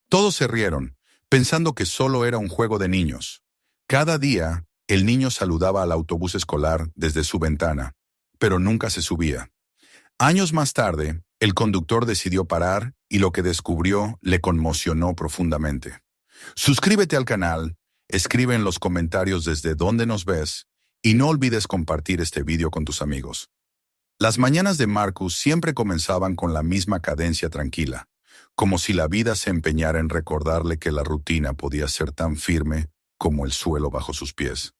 Todos se rieron, pensando que solo era un juego de niños. Cada día, el niño saludaba al autobús escolar desde su ventana, pero nunca se subía. Años más tarde, el conductor decidió parar y lo que descubrió le conmocionó profundamente. Suscríbete al canal, escribe en los comentarios desde dónde nos ves y no olvides compartir este video con tus amigos. Las mañanas de Marcus siempre comenzaban con la misma cadencia tranquila, como si la vida se empeñara en recordarle que la rutina podía ser tan firme como el suelo bajo sus pies.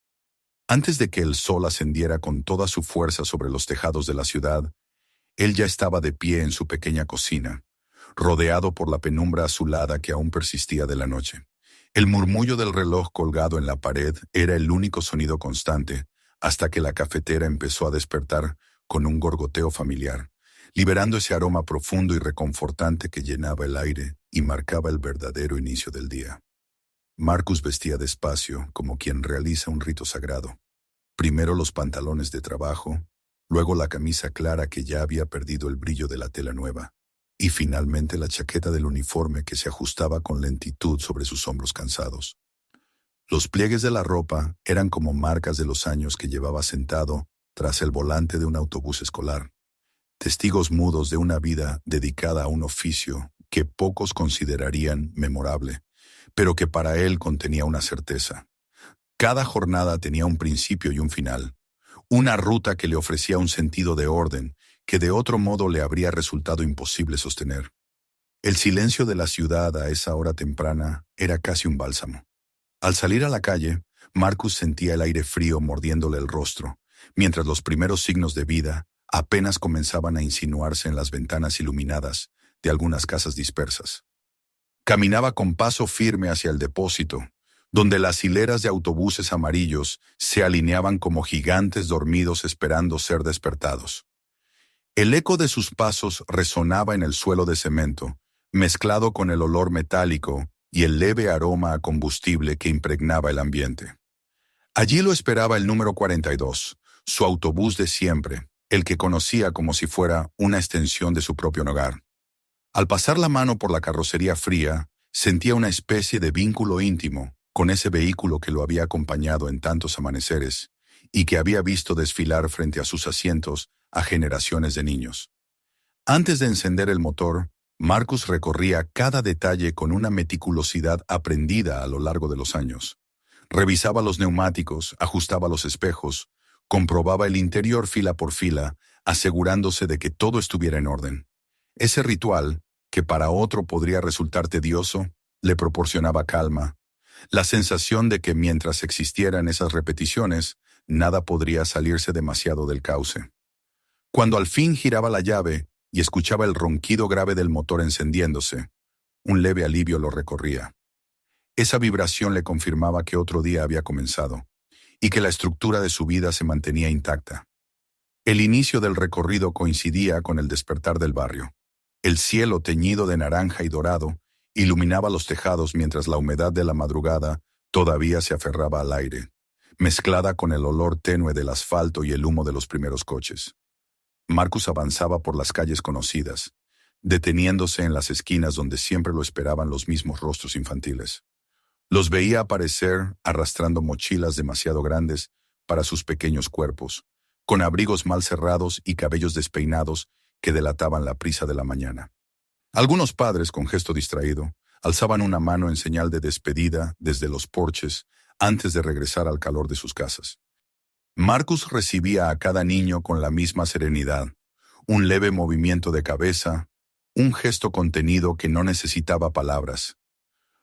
Antes de que el sol ascendiera con toda su fuerza sobre los tejados de la ciudad, él ya estaba de pie en su pequeña cocina, rodeado por la penumbra azulada que aún persistía de la noche. El murmullo del reloj colgado en la pared era el único sonido constante, hasta que la cafetera empezó a despertar con un gorgoteo familiar, liberando ese aroma profundo y reconfortante que llenaba el aire y marcaba el verdadero inicio del día. Marcus vestía despacio, como quien realiza un rito sagrado. Primero los pantalones de trabajo, luego la camisa clara que ya había perdido el brillo de la tela nueva, y finalmente la chaqueta del uniforme que se ajustaba con lentitud sobre sus hombros cansados. Los pliegues de la ropa eran como marcas de los años que llevaba sentado tras el volante de un autobús escolar, testigos mudos de una vida dedicada a un oficio que pocos considerarían memorable, pero que para él contenía una certeza. Cada jornada tenía un principio y un final, una ruta que le ofrecía un sentido de orden que de otro modo le habría resultado imposible sostener. El silencio de la ciudad a esa hora temprana era casi un bálsamo. Al salir a la calle, Marcus sentía el aire frío mordiéndole el rostro, mientras los primeros signos de vida apenas comenzaban a insinuarse en las ventanas iluminadas de algunas casas dispersas. Caminaba con paso firme hacia el depósito, donde las hileras de autobuses amarillos se alineaban como gigantes dormidos esperando ser despertados. El eco de sus pasos resonaba en el suelo de cemento, mezclado con el olor metálico y el leve aroma a combustible que impregnaba el ambiente. Allí lo esperaba el número 42, su autobús de siempre, el que conocía como si fuera una extensión de su propio hogar. Al pasar la mano por la carrocería fría, sentía una especie de vínculo íntimo con ese vehículo que lo había acompañado en tantos amaneceres y que había visto desfilar frente a sus asientos a generaciones de niños. Antes de encender el motor, Marcus recorría cada detalle con una meticulosidad aprendida a lo largo de los años. Revisaba los neumáticos, ajustaba los espejos, comprobaba el interior fila por fila, asegurándose de que todo estuviera en orden. Ese ritual, que para otro podría resultar tedioso, le proporcionaba calma, la sensación de que mientras existieran esas repeticiones, nada podría salirse demasiado del cauce. Cuando al fin giraba la llave y escuchaba el ronquido grave del motor encendiéndose, un leve alivio lo recorría. Esa vibración le confirmaba que otro día había comenzado y que la estructura de su vida se mantenía intacta. El inicio del recorrido coincidía con el despertar del barrio. El cielo teñido de naranja y dorado iluminaba los tejados mientras la humedad de la madrugada todavía se aferraba al aire, mezclada con el olor tenue del asfalto y el humo de los primeros coches. Marcus avanzaba por las calles conocidas, deteniéndose en las esquinas donde siempre lo esperaban los mismos rostros infantiles. Los veía aparecer arrastrando mochilas demasiado grandes para sus pequeños cuerpos, con abrigos mal cerrados y cabellos despeinados que delataban la prisa de la mañana. Algunos padres, con gesto distraído, alzaban una mano en señal de despedida desde los porches antes de regresar al calor de sus casas. Marcus recibía a cada niño con la misma serenidad, un leve movimiento de cabeza, un gesto contenido que no necesitaba palabras.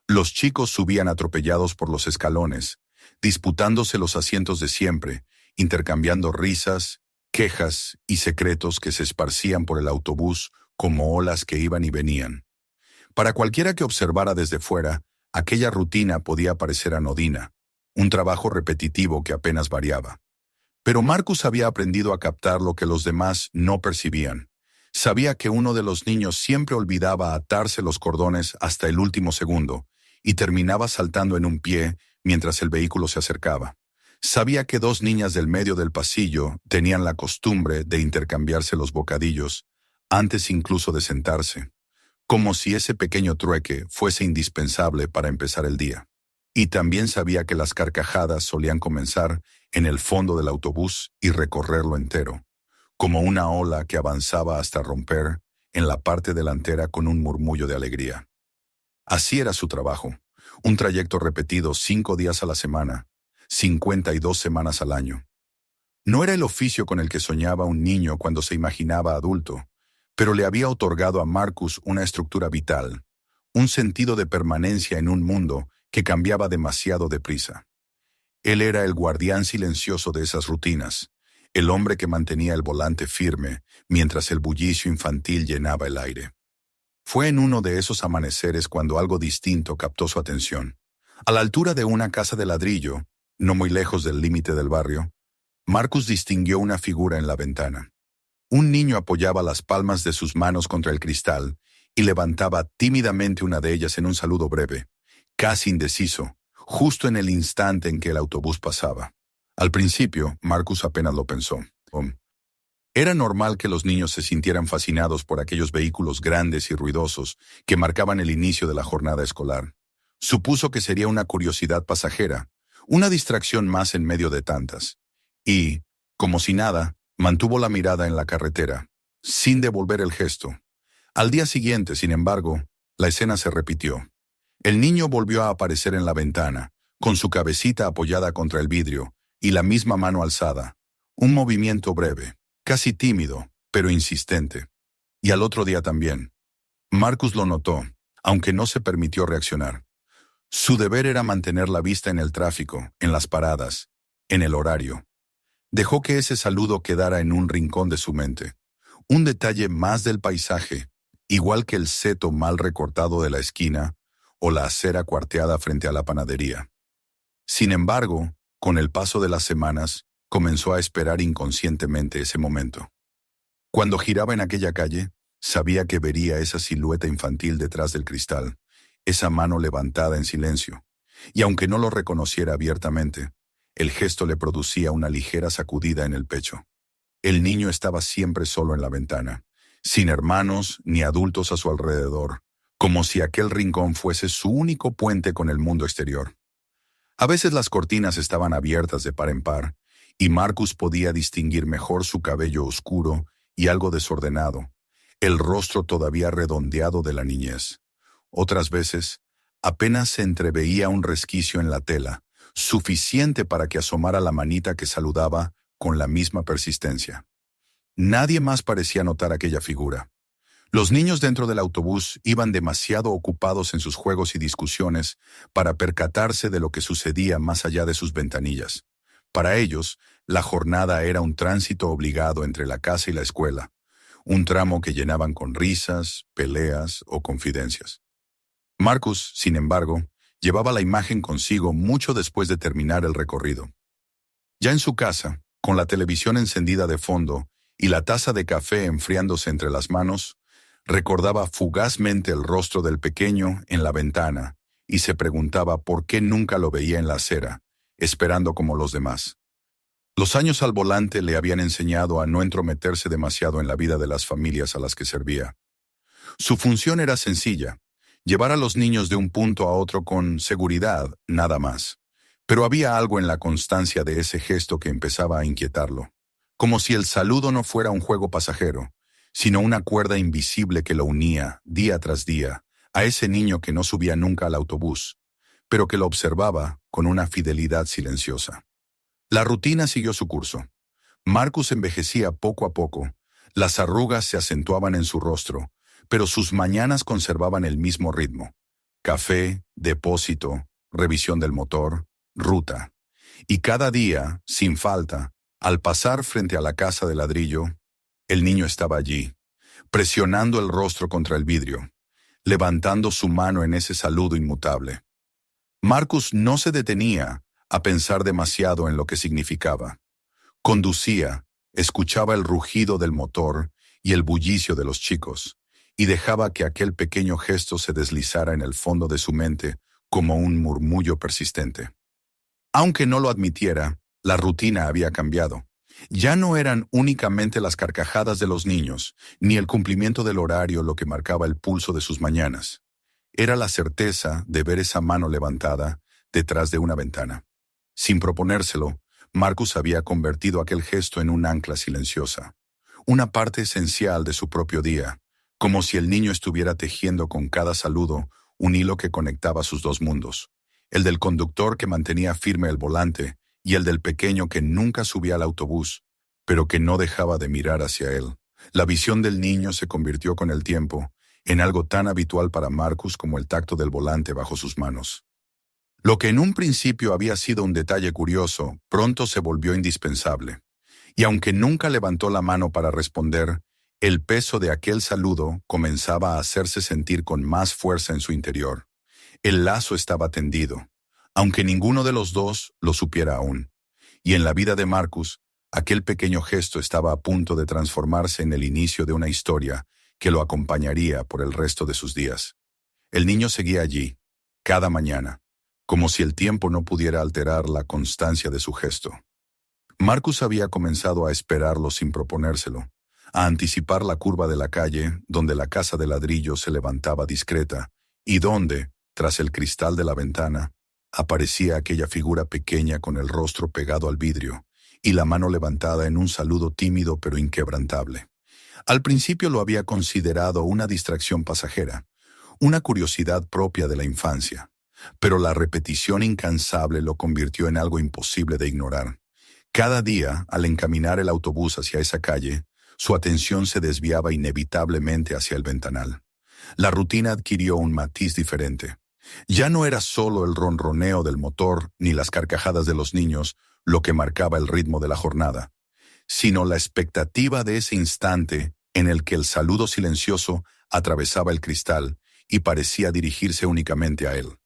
Los chicos subían atropellados por los escalones, disputándose los asientos de siempre, intercambiando risas, quejas y secretos que se esparcían por el autobús como olas que iban y venían. Para cualquiera que observara desde fuera, aquella rutina podía parecer anodina, un trabajo repetitivo que apenas variaba. Pero Marcus había aprendido a captar lo que los demás no percibían. Sabía que uno de los niños siempre olvidaba atarse los cordones hasta el último segundo y terminaba saltando en un pie mientras el vehículo se acercaba. Sabía que dos niñas del medio del pasillo tenían la costumbre de intercambiarse los bocadillos, antes incluso de sentarse, como si ese pequeño trueque fuese indispensable para empezar el día. Y también sabía que las carcajadas solían comenzar en el fondo del autobús y recorrerlo entero, como una ola que avanzaba hasta romper en la parte delantera con un murmullo de alegría. Así era su trabajo, un trayecto repetido 5 días a la semana, 52 semanas al año. No era el oficio con el que soñaba un niño cuando se imaginaba adulto, pero le había otorgado a Marcus una estructura vital, un sentido de permanencia en un mundo que cambiaba demasiado deprisa. Él era el guardián silencioso de esas rutinas, el hombre que mantenía el volante firme mientras el bullicio infantil llenaba el aire. Fue en uno de esos amaneceres cuando algo distinto captó su atención. A la altura de una casa de ladrillo, no muy lejos del límite del barrio, Marcus distinguió una figura en la ventana. Un niño apoyaba las palmas de sus manos contra el cristal y levantaba tímidamente una de ellas en un saludo breve, casi indeciso, justo en el instante en que el autobús pasaba. Al principio, Marcus apenas lo pensó. Era normal que los niños se sintieran fascinados por aquellos vehículos grandes y ruidosos que marcaban el inicio de la jornada escolar. Supuso que sería una curiosidad pasajera, una distracción más en medio de tantas. Y, como si nada, mantuvo la mirada en la carretera, sin devolver el gesto. Al día siguiente, sin embargo, la escena se repitió. El niño volvió a aparecer en la ventana, con su cabecita apoyada contra el vidrio y la misma mano alzada. Un movimiento breve, casi tímido, pero insistente. Y al otro día también. Marcus lo notó, aunque no se permitió reaccionar. Su deber era mantener la vista en el tráfico, en las paradas, en el horario. Dejó que ese saludo quedara en un rincón de su mente. Un detalle más del paisaje, igual que el seto mal recortado de la esquina o la acera cuarteada frente a la panadería. Sin embargo, con el paso de las semanas, comenzó a esperar inconscientemente ese momento. Cuando giraba en aquella calle, sabía que vería esa silueta infantil detrás del cristal, esa mano levantada en silencio, y aunque no lo reconociera abiertamente, el gesto le producía una ligera sacudida en el pecho. El niño estaba siempre solo en la ventana, sin hermanos ni adultos a su alrededor, como si aquel rincón fuese su único puente con el mundo exterior. A veces las cortinas estaban abiertas de par en par, y Marcus podía distinguir mejor su cabello oscuro y algo desordenado, el rostro todavía redondeado de la niñez. Otras veces, apenas se entreveía un resquicio en la tela, suficiente para que asomara la manita que saludaba con la misma persistencia. Nadie más parecía notar aquella figura. Los niños dentro del autobús iban demasiado ocupados en sus juegos y discusiones para percatarse de lo que sucedía más allá de sus ventanillas. Para ellos, la jornada era un tránsito obligado entre la casa y la escuela, un tramo que llenaban con risas, peleas o confidencias. Marcus, sin embargo, llevaba la imagen consigo mucho después de terminar el recorrido. Ya en su casa, con la televisión encendida de fondo y la taza de café enfriándose entre las manos, recordaba fugazmente el rostro del pequeño en la ventana y se preguntaba por qué nunca lo veía en la acera, esperando como los demás. Los años al volante le habían enseñado a no entrometerse demasiado en la vida de las familias a las que servía. Su función era sencilla: llevar a los niños de un punto a otro con seguridad, nada más. Pero había algo en la constancia de ese gesto que empezaba a inquietarlo, como si el saludo no fuera un juego pasajero, sino una cuerda invisible que lo unía, día tras día, a ese niño que no subía nunca al autobús, pero que lo observaba con una fidelidad silenciosa. La rutina siguió su curso. Marcus envejecía poco a poco, las arrugas se acentuaban en su rostro, pero sus mañanas conservaban el mismo ritmo. Café, depósito, revisión del motor, ruta. Y cada día, sin falta, al pasar frente a la casa de ladrillo, el niño estaba allí, presionando el rostro contra el vidrio, levantando su mano en ese saludo inmutable. Marcus no se detenía a pensar demasiado en lo que significaba. Conducía, escuchaba el rugido del motor y el bullicio de los chicos, y dejaba que aquel pequeño gesto se deslizara en el fondo de su mente como un murmullo persistente. Aunque no lo admitiera, la rutina había cambiado, Ya no eran únicamente las carcajadas de los niños, ni el cumplimiento del horario lo que marcaba el pulso de sus mañanas. Era la certeza de ver esa mano levantada detrás de una ventana. Sin proponérselo, Marcus había convertido aquel gesto en un ancla silenciosa, una parte esencial de su propio día, como si el niño estuviera tejiendo con cada saludo un hilo que conectaba sus dos mundos, el del conductor que mantenía firme el volante y el del pequeño que nunca subía al autobús, pero que no dejaba de mirar hacia él. La visión del niño se convirtió con el tiempo en algo tan habitual para Marcus como el tacto del volante bajo sus manos. Lo que en un principio había sido un detalle curioso, pronto se volvió indispensable. Y aunque nunca levantó la mano para responder, el peso de aquel saludo comenzaba a hacerse sentir con más fuerza en su interior. El lazo estaba tendido, aunque ninguno de los dos lo supiera aún. Y en la vida de Marcus, aquel pequeño gesto estaba a punto de transformarse en el inicio de una historia que lo acompañaría por el resto de sus días. El niño seguía allí, cada mañana, como si el tiempo no pudiera alterar la constancia de su gesto. Marcus había comenzado a esperarlo sin proponérselo, a anticipar la curva de la calle donde la casa de ladrillo se levantaba discreta y donde, tras el cristal de la ventana, aparecía aquella figura pequeña con el rostro pegado al vidrio y la mano levantada en un saludo tímido pero inquebrantable. Al principio lo había considerado una distracción pasajera, una curiosidad propia de la infancia, pero la repetición incansable lo convirtió en algo imposible de ignorar. Cada día, al encaminar el autobús hacia esa calle, su atención se desviaba inevitablemente hacia el ventanal. La rutina adquirió un matiz diferente. Ya no era solo el ronroneo del motor ni las carcajadas de los niños lo que marcaba el ritmo de la jornada, sino la expectativa de ese instante en el que el saludo silencioso atravesaba el cristal y parecía dirigirse únicamente a él.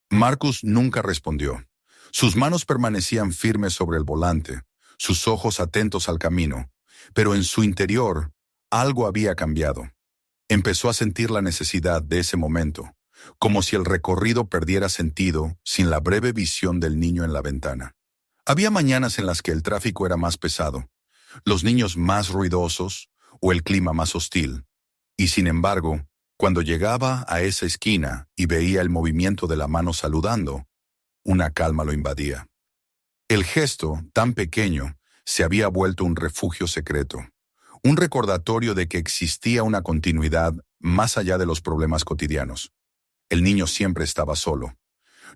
Marcus nunca respondió. Sus manos permanecían firmes sobre el volante, sus ojos atentos al camino, pero en su interior algo había cambiado. Empezó a sentir la necesidad de ese momento, como si el recorrido perdiera sentido sin la breve visión del niño en la ventana. Había mañanas en las que el tráfico era más pesado, los niños más ruidosos o el clima más hostil, y sin embargo, cuando llegaba a esa esquina y veía el movimiento de la mano saludando, una calma lo invadía. El gesto, tan pequeño, se había vuelto un refugio secreto, un recordatorio de que existía una continuidad más allá de los problemas cotidianos. El niño siempre estaba solo.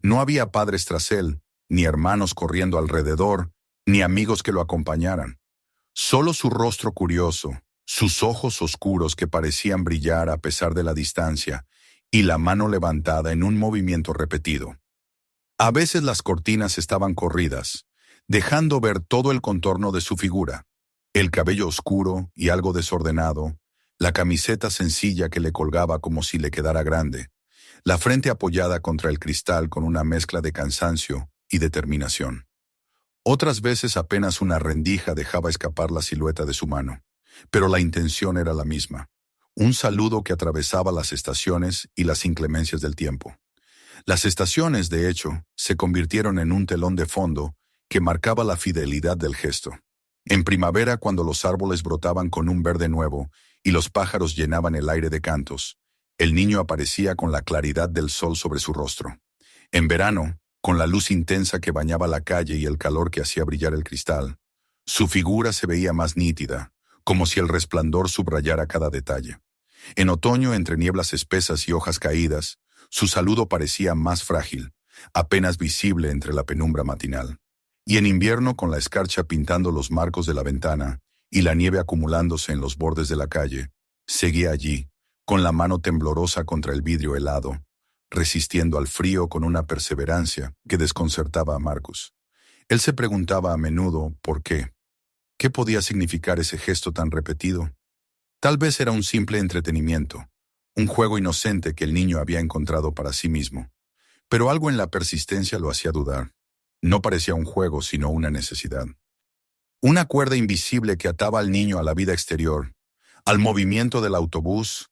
No había padres tras él, ni hermanos corriendo alrededor, ni amigos que lo acompañaran. Solo su rostro curioso, sus ojos oscuros que parecían brillar a pesar de la distancia, y la mano levantada en un movimiento repetido. A veces las cortinas estaban corridas, dejando ver todo el contorno de su figura, el cabello oscuro y algo desordenado, la camiseta sencilla que le colgaba como si le quedara grande, la frente apoyada contra el cristal con una mezcla de cansancio y determinación. Otras veces apenas una rendija dejaba escapar la silueta de su mano, pero la intención era la misma, un saludo que atravesaba las estaciones y las inclemencias del tiempo. Las estaciones, de hecho, se convirtieron en un telón de fondo que marcaba la fidelidad del gesto. En primavera, cuando los árboles brotaban con un verde nuevo y los pájaros llenaban el aire de cantos, el niño aparecía con la claridad del sol sobre su rostro. En verano, con la luz intensa que bañaba la calle y el calor que hacía brillar el cristal, su figura se veía más nítida, como si el resplandor subrayara cada detalle. En otoño, entre nieblas espesas y hojas caídas, su saludo parecía más frágil, apenas visible entre la penumbra matinal. Y en invierno, con la escarcha pintando los marcos de la ventana y la nieve acumulándose en los bordes de la calle, seguía allí, con la mano temblorosa contra el vidrio helado, resistiendo al frío con una perseverancia que desconcertaba a Marcus. Él se preguntaba a menudo por qué. ¿Qué podía significar ese gesto tan repetido? Tal vez era un simple entretenimiento, un juego inocente que el niño había encontrado para sí mismo. Pero algo en la persistencia lo hacía dudar. No parecía un juego, sino una necesidad. Una cuerda invisible que ataba al niño a la vida exterior, al movimiento del autobús,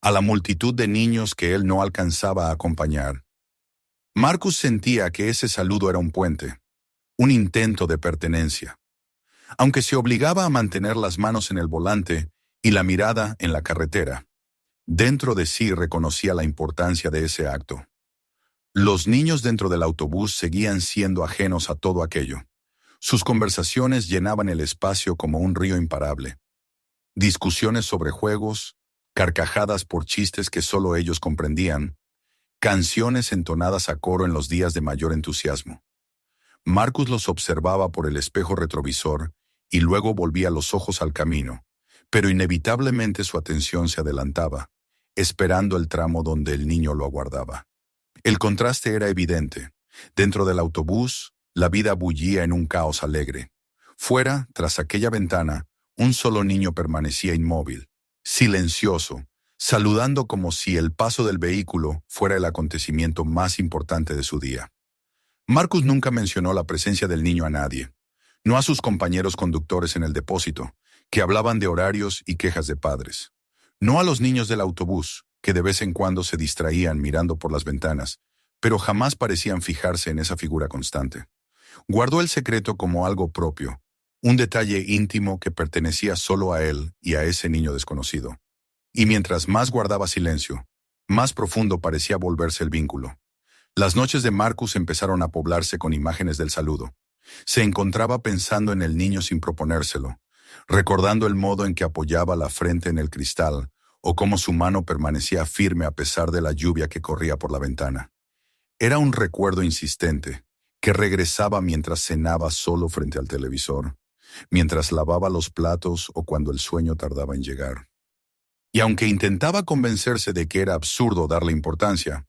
a la multitud de niños que él no alcanzaba a acompañar. Marcus sentía que ese saludo era un puente, un intento de pertenencia. aunque se obligaba a mantener las manos en el volante y la mirada en la carretera. Dentro de sí reconocía la importancia de ese acto. Los niños dentro del autobús seguían siendo ajenos a todo aquello. Sus conversaciones llenaban el espacio como un río imparable. Discusiones sobre juegos, carcajadas por chistes que solo ellos comprendían, canciones entonadas a coro en los días de mayor entusiasmo. Marcus los observaba por el espejo retrovisor y luego volvía los ojos al camino, pero inevitablemente su atención se adelantaba, esperando el tramo donde el niño lo aguardaba. El contraste era evidente. Dentro del autobús, la vida bullía en un caos alegre. Fuera, tras aquella ventana, un solo niño permanecía inmóvil, silencioso, saludando como si el paso del vehículo fuera el acontecimiento más importante de su día. Marcus nunca mencionó la presencia del niño a nadie, no a sus compañeros conductores en el depósito, que hablaban de horarios y quejas de padres, no a los niños del autobús, que de vez en cuando se distraían mirando por las ventanas, pero jamás parecían fijarse en esa figura constante. Guardó el secreto como algo propio, un detalle íntimo que pertenecía solo a él y a ese niño desconocido. Y mientras más guardaba silencio, más profundo parecía volverse el vínculo. Las noches de Marcus empezaron a poblarse con imágenes del saludo. Se encontraba pensando en el niño sin proponérselo, recordando el modo en que apoyaba la frente en el cristal o cómo su mano permanecía firme a pesar de la lluvia que corría por la ventana. Era un recuerdo insistente, que regresaba mientras cenaba solo frente al televisor, mientras lavaba los platos o cuando el sueño tardaba en llegar. Y aunque intentaba convencerse de que era absurdo darle importancia,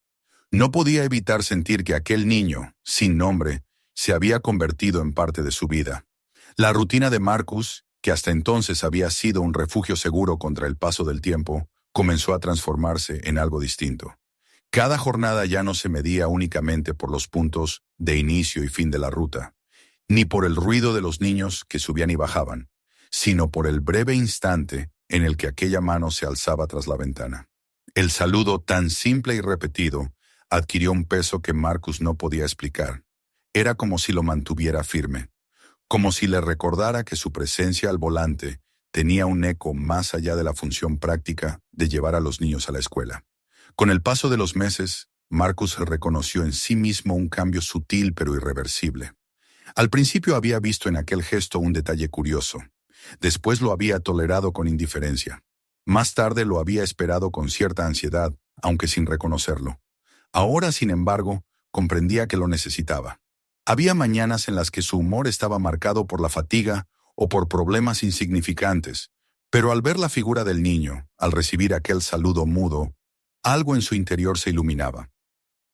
no podía evitar sentir que aquel niño, sin nombre, se había convertido en parte de su vida. La rutina de Marcus, que hasta entonces había sido un refugio seguro contra el paso del tiempo, comenzó a transformarse en algo distinto. Cada jornada ya no se medía únicamente por los puntos de inicio y fin de la ruta, ni por el ruido de los niños que subían y bajaban, sino por el breve instante en el que aquella mano se alzaba tras la ventana. El saludo tan simple y repetido adquirió un peso que Marcus no podía explicar. Era como si lo mantuviera firme, como si le recordara que su presencia al volante tenía un eco más allá de la función práctica de llevar a los niños a la escuela. Con el paso de los meses, Marcus reconoció en sí mismo un cambio sutil pero irreversible. Al principio había visto en aquel gesto un detalle curioso. Después lo había tolerado con indiferencia. Más tarde lo había esperado con cierta ansiedad, aunque sin reconocerlo. Ahora, sin embargo, comprendía que lo necesitaba. Había mañanas en las que su humor estaba marcado por la fatiga o por problemas insignificantes, pero al ver la figura del niño, al recibir aquel saludo mudo, algo en su interior se iluminaba.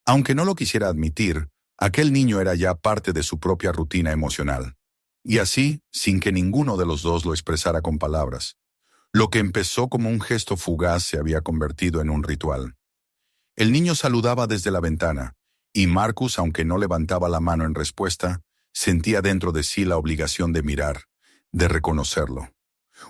Aunque no lo quisiera admitir, aquel niño era ya parte de su propia rutina emocional. Y así, sin que ninguno de los dos lo expresara con palabras, lo que empezó como un gesto fugaz se había convertido en un ritual. El niño saludaba desde la ventana, y Marcus, aunque no levantaba la mano en respuesta, sentía dentro de sí la obligación de mirar, de reconocerlo.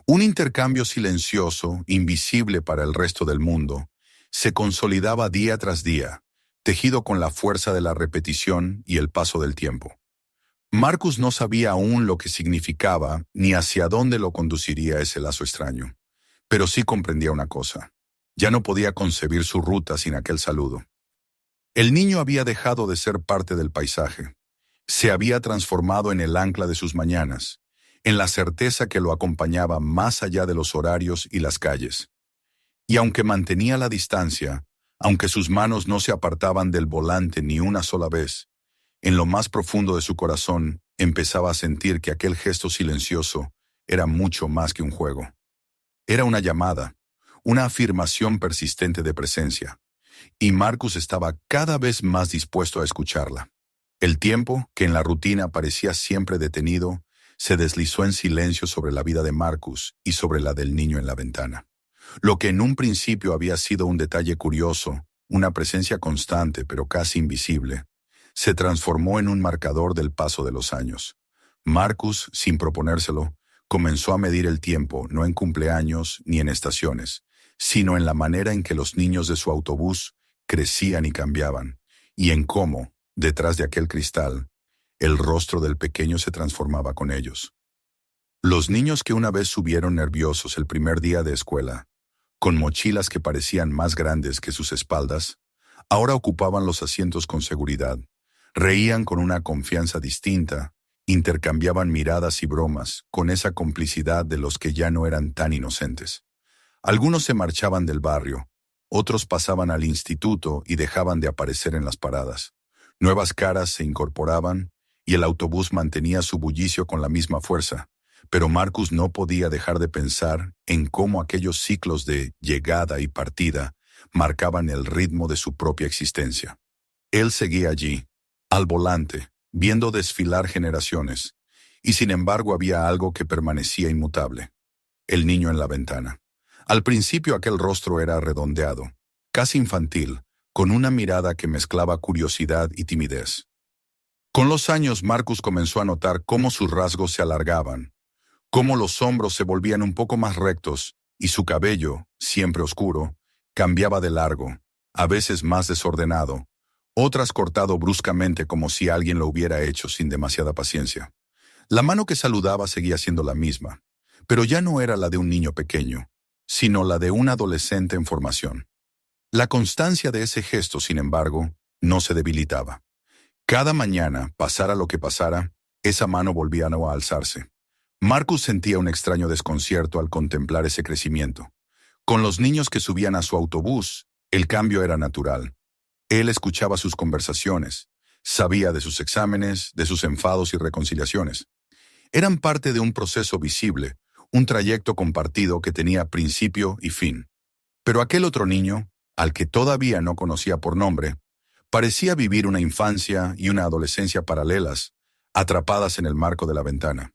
Un intercambio silencioso, invisible para el resto del mundo, se consolidaba día tras día, tejido con la fuerza de la repetición y el paso del tiempo. Marcus no sabía aún lo que significaba ni hacia dónde lo conduciría ese lazo extraño, pero sí comprendía una cosa. Ya no podía concebir su ruta sin aquel saludo. El niño había dejado de ser parte del paisaje. Se había transformado en el ancla de sus mañanas, en la certeza que lo acompañaba más allá de los horarios y las calles. Y aunque mantenía la distancia, aunque sus manos no se apartaban del volante ni una sola vez, en lo más profundo de su corazón empezaba a sentir que aquel gesto silencioso era mucho más que un juego. Era una llamada, una afirmación persistente de presencia, y Marcus estaba cada vez más dispuesto a escucharla. El tiempo, que en la rutina parecía siempre detenido, se deslizó en silencio sobre la vida de Marcus y sobre la del niño en la ventana. Lo que en un principio había sido un detalle curioso, una presencia constante pero casi invisible, se transformó en un marcador del paso de los años. Marcus, sin proponérselo, comenzó a medir el tiempo no en cumpleaños ni en estaciones, sino en la manera en que los niños de su autobús crecían y cambiaban, y en cómo, detrás de aquel cristal, el rostro del pequeño se transformaba con ellos. Los niños que una vez subieron nerviosos el primer día de escuela, con mochilas que parecían más grandes que sus espaldas, ahora ocupaban los asientos con seguridad, reían con una confianza distinta, intercambiaban miradas y bromas con esa complicidad de los que ya no eran tan inocentes. Algunos se marchaban del barrio, otros pasaban al instituto y dejaban de aparecer en las paradas. Nuevas caras se incorporaban y el autobús mantenía su bullicio con la misma fuerza, pero Marcus no podía dejar de pensar en cómo aquellos ciclos de llegada y partida marcaban el ritmo de su propia existencia. Él seguía allí, al volante, viendo desfilar generaciones, y sin embargo había algo que permanecía inmutable: el niño en la ventana. Al principio aquel rostro era redondeado, casi infantil, con una mirada que mezclaba curiosidad y timidez. Con los años Marcus comenzó a notar cómo sus rasgos se alargaban, cómo los hombros se volvían un poco más rectos y su cabello, siempre oscuro, cambiaba de largo, a veces más desordenado, otras cortado bruscamente como si alguien lo hubiera hecho sin demasiada paciencia. La mano que saludaba seguía siendo la misma, pero ya no era la de un niño pequeño, sino la de un adolescente en formación. La constancia de ese gesto, sin embargo, no se debilitaba. Cada mañana, pasara lo que pasara, esa mano volvía a alzarse. Marcus sentía un extraño desconcierto al contemplar ese crecimiento. Con los niños que subían a su autobús, el cambio era natural. Él escuchaba sus conversaciones, sabía de sus exámenes, de sus enfados y reconciliaciones. Eran parte de un proceso visible, un trayecto compartido que tenía principio y fin. Pero aquel otro niño, al que todavía no conocía por nombre, parecía vivir una infancia y una adolescencia paralelas, atrapadas en el marco de la ventana.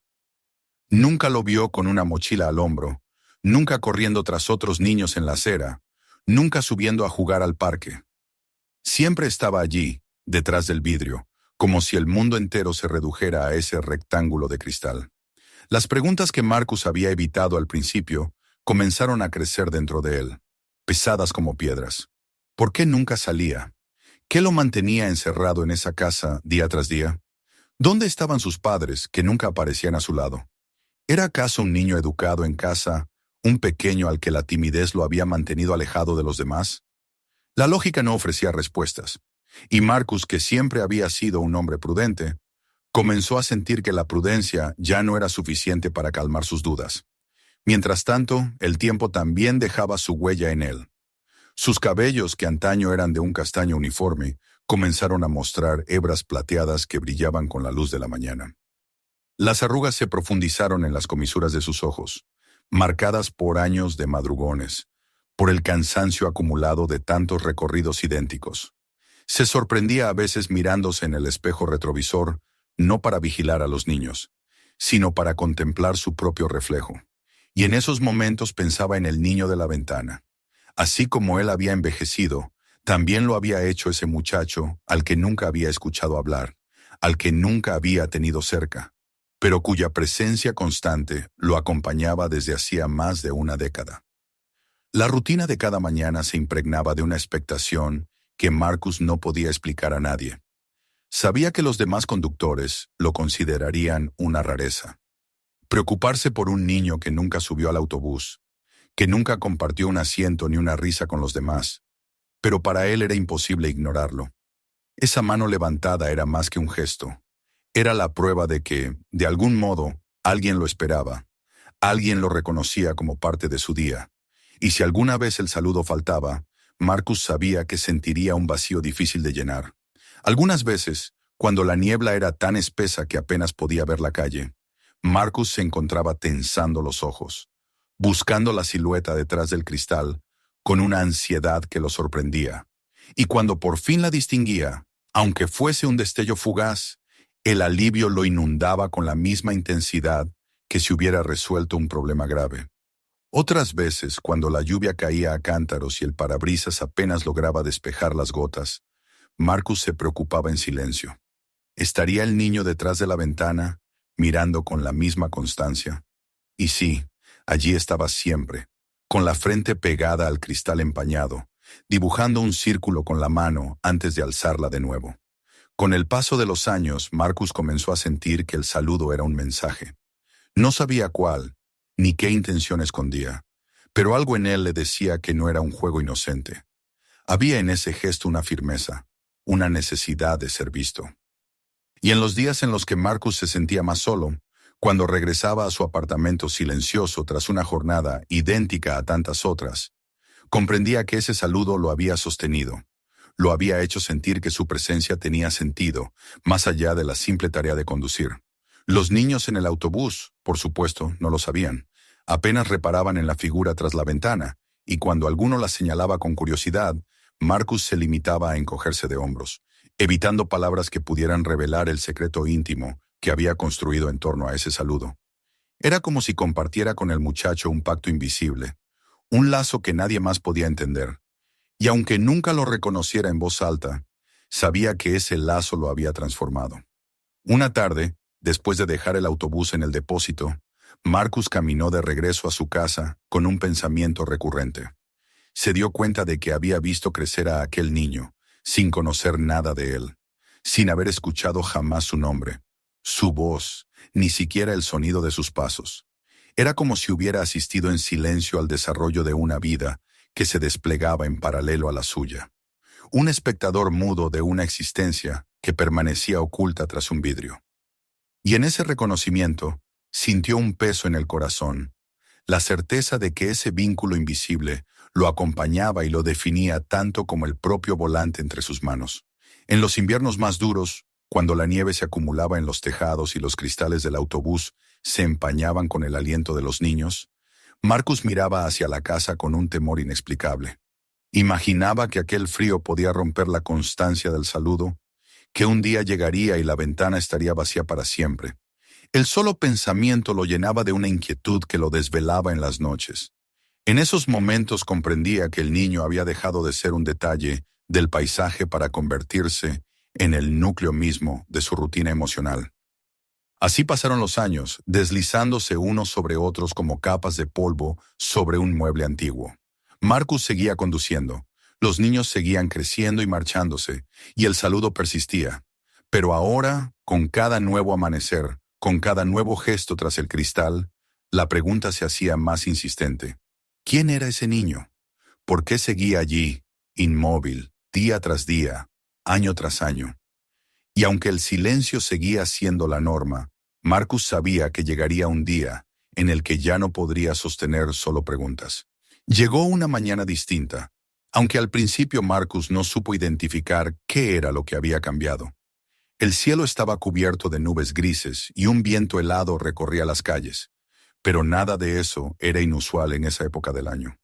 Nunca lo vio con una mochila al hombro, nunca corriendo tras otros niños en la acera, nunca subiendo a jugar al parque. Siempre estaba allí, detrás del vidrio, como si el mundo entero se redujera a ese rectángulo de cristal. Las preguntas que Marcus había evitado al principio comenzaron a crecer dentro de él, pesadas como piedras. ¿Por qué nunca salía? ¿Qué lo mantenía encerrado en esa casa día tras día? ¿Dónde estaban sus padres, que nunca aparecían a su lado? ¿Era acaso un niño educado en casa, un pequeño al que la timidez lo había mantenido alejado de los demás? La lógica no ofrecía respuestas, y Marcus, que siempre había sido un hombre prudente, comenzó a sentir que la prudencia ya no era suficiente para calmar sus dudas. Mientras tanto, el tiempo también dejaba su huella en él. Sus cabellos, que antaño eran de un castaño uniforme, comenzaron a mostrar hebras plateadas que brillaban con la luz de la mañana. Las arrugas se profundizaron en las comisuras de sus ojos, marcadas por años de madrugones, por el cansancio acumulado de tantos recorridos idénticos. Se sorprendía a veces mirándose en el espejo retrovisor, no para vigilar a los niños, sino para contemplar su propio reflejo. Y en esos momentos pensaba en el niño de la ventana. Así como él había envejecido, también lo había hecho ese muchacho al que nunca había escuchado hablar, al que nunca había tenido cerca, pero cuya presencia constante lo acompañaba desde hacía más de una década. La rutina de cada mañana se impregnaba de una expectación que Marcus no podía explicar a nadie. Sabía que los demás conductores lo considerarían una rareza. Preocuparse por un niño que nunca subió al autobús, que nunca compartió un asiento ni una risa con los demás, pero para él era imposible ignorarlo. Esa mano levantada era más que un gesto. Era la prueba de que, de algún modo, alguien lo esperaba, alguien lo reconocía como parte de su día, y si alguna vez el saludo faltaba, Marcus sabía que sentiría un vacío difícil de llenar. Algunas veces, cuando la niebla era tan espesa que apenas podía ver la calle, Marcus se encontraba tensando los ojos, buscando la silueta detrás del cristal, con una ansiedad que lo sorprendía. Y cuando por fin la distinguía, aunque fuese un destello fugaz, el alivio lo inundaba con la misma intensidad que si hubiera resuelto un problema grave. Otras veces, cuando la lluvia caía a cántaros y el parabrisas apenas lograba despejar las gotas, Marcus se preocupaba en silencio. ¿Estaría el niño detrás de la ventana, mirando con la misma constancia? Y sí, allí estaba siempre, con la frente pegada al cristal empañado, dibujando un círculo con la mano antes de alzarla de nuevo. Con el paso de los años, Marcus comenzó a sentir que el saludo era un mensaje. No sabía cuál, ni qué intención escondía, pero algo en él le decía que no era un juego inocente. Había en ese gesto una firmeza, una necesidad de ser visto. Y en los días en los que Marcus se sentía más solo, cuando regresaba a su apartamento silencioso tras una jornada idéntica a tantas otras, comprendía que ese saludo lo había sostenido, lo había hecho sentir que su presencia tenía sentido, más allá de la simple tarea de conducir. Los niños en el autobús, por supuesto, no lo sabían. Apenas reparaban en la figura tras la ventana, y cuando alguno la señalaba con curiosidad, Marcus se limitaba a encogerse de hombros, evitando palabras que pudieran revelar el secreto íntimo que había construido en torno a ese saludo. Era como si compartiera con el muchacho un pacto invisible, un lazo que nadie más podía entender. Y aunque nunca lo reconociera en voz alta, sabía que ese lazo lo había transformado. Una tarde, después de dejar el autobús en el depósito, Marcus caminó de regreso a su casa con un pensamiento recurrente. Se dio cuenta de que había visto crecer a aquel niño, sin conocer nada de él, sin haber escuchado jamás su nombre, su voz, ni siquiera el sonido de sus pasos. Era como si hubiera asistido en silencio al desarrollo de una vida que se desplegaba en paralelo a la suya. Un espectador mudo de una existencia que permanecía oculta tras un vidrio. Y en ese reconocimiento, sintió un peso en el corazón, la certeza de que ese vínculo invisible lo acompañaba y lo definía tanto como el propio volante entre sus manos. En los inviernos más duros, cuando la nieve se acumulaba en los tejados y los cristales del autobús se empañaban con el aliento de los niños, Marcus miraba hacia la casa con un temor inexplicable. Imaginaba que aquel frío podía romper la constancia del saludo, que un día llegaría y la ventana estaría vacía para siempre. El solo pensamiento lo llenaba de una inquietud que lo desvelaba en las noches. En esos momentos comprendía que el niño había dejado de ser un detalle del paisaje para convertirse en el núcleo mismo de su rutina emocional. Así pasaron los años, deslizándose unos sobre otros como capas de polvo sobre un mueble antiguo. Marcus seguía conduciendo, los niños seguían creciendo y marchándose, y el saludo persistía. Pero ahora, con cada nuevo amanecer, con cada nuevo gesto tras el cristal, la pregunta se hacía más insistente. ¿Quién era ese niño? ¿Por qué seguía allí, inmóvil, día tras día, año tras año? Y aunque el silencio seguía siendo la norma, Marcus sabía que llegaría un día en el que ya no podría sostener solo preguntas. Llegó una mañana distinta, aunque al principio Marcus no supo identificar qué era lo que había cambiado. El cielo estaba cubierto de nubes grises y un viento helado recorría las calles, pero nada de eso era inusual en esa época del año.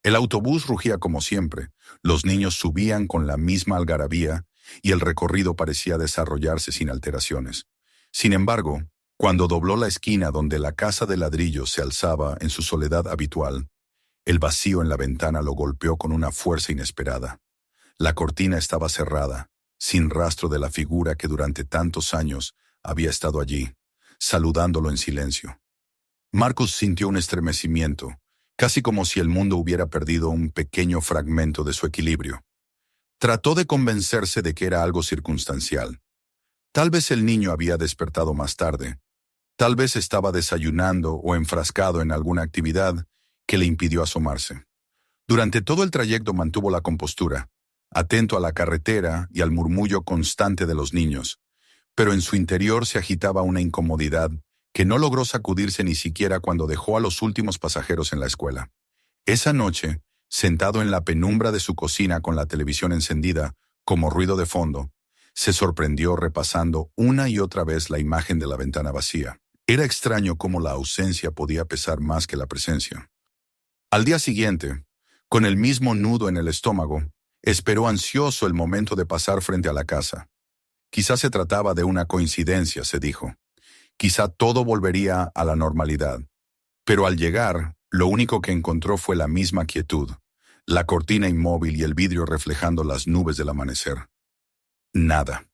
El autobús rugía como siempre, los niños subían con la misma algarabía y el recorrido parecía desarrollarse sin alteraciones. Sin embargo, cuando dobló la esquina donde la casa de ladrillo se alzaba en su soledad habitual, el vacío en la ventana lo golpeó con una fuerza inesperada. La cortina estaba cerrada, sin rastro de la figura que durante tantos años había estado allí, saludándolo en silencio. Marcus sintió un estremecimiento, casi como si el mundo hubiera perdido un pequeño fragmento de su equilibrio. Trató de convencerse de que era algo circunstancial. Tal vez el niño había despertado más tarde. Tal vez estaba desayunando o enfrascado en alguna actividad que le impidió asomarse. Durante todo el trayecto mantuvo la compostura, atento a la carretera y al murmullo constante de los niños, pero en su interior se agitaba una incomodidad que no logró sacudirse ni siquiera cuando dejó a los últimos pasajeros en la escuela. Esa noche, sentado en la penumbra de su cocina con la televisión encendida, como ruido de fondo, se sorprendió repasando una y otra vez la imagen de la ventana vacía. Era extraño cómo la ausencia podía pesar más que la presencia. Al día siguiente, con el mismo nudo en el estómago, esperó ansioso el momento de pasar frente a la casa. Quizá se trataba de una coincidencia, se dijo. Quizá todo volvería a la normalidad. Pero al llegar, lo único que encontró fue la misma quietud, la cortina inmóvil y el vidrio reflejando las nubes del amanecer. Nada.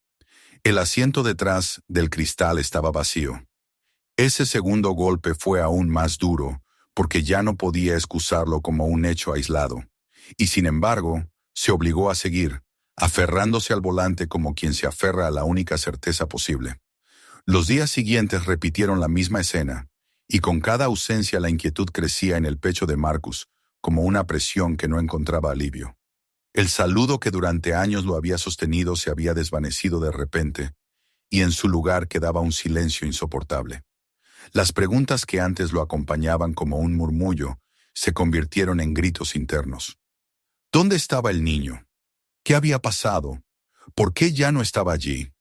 El asiento detrás del cristal estaba vacío. Ese segundo golpe fue aún más duro, porque ya no podía excusarlo como un hecho aislado, y sin embargo, se obligó a seguir, aferrándose al volante como quien se aferra a la única certeza posible. Los días siguientes repitieron la misma escena, y con cada ausencia la inquietud crecía en el pecho de Marcus, como una presión que no encontraba alivio. El saludo que durante años lo había sostenido se había desvanecido de repente, y en su lugar quedaba un silencio insoportable. Las preguntas que antes lo acompañaban como un murmullo se convirtieron en gritos internos. ¿Dónde estaba el niño? ¿Qué había pasado? ¿Por qué ya no estaba allí?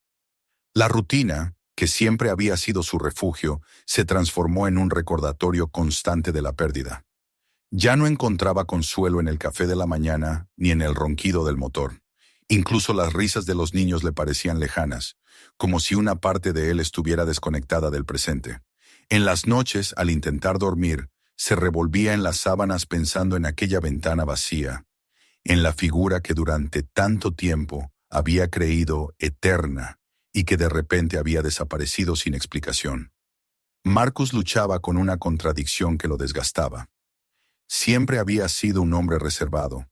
La rutina, que siempre había sido su refugio, se transformó en un recordatorio constante de la pérdida. Ya no encontraba consuelo en el café de la mañana ni en el ronquido del motor. Incluso las risas de los niños le parecían lejanas, como si una parte de él estuviera desconectada del presente. En las noches, al intentar dormir, se revolvía en las sábanas pensando en aquella ventana vacía, en la figura que durante tanto tiempo había creído eterna y que de repente había desaparecido sin explicación. Marcus luchaba con una contradicción que lo desgastaba. Siempre había sido un hombre reservado,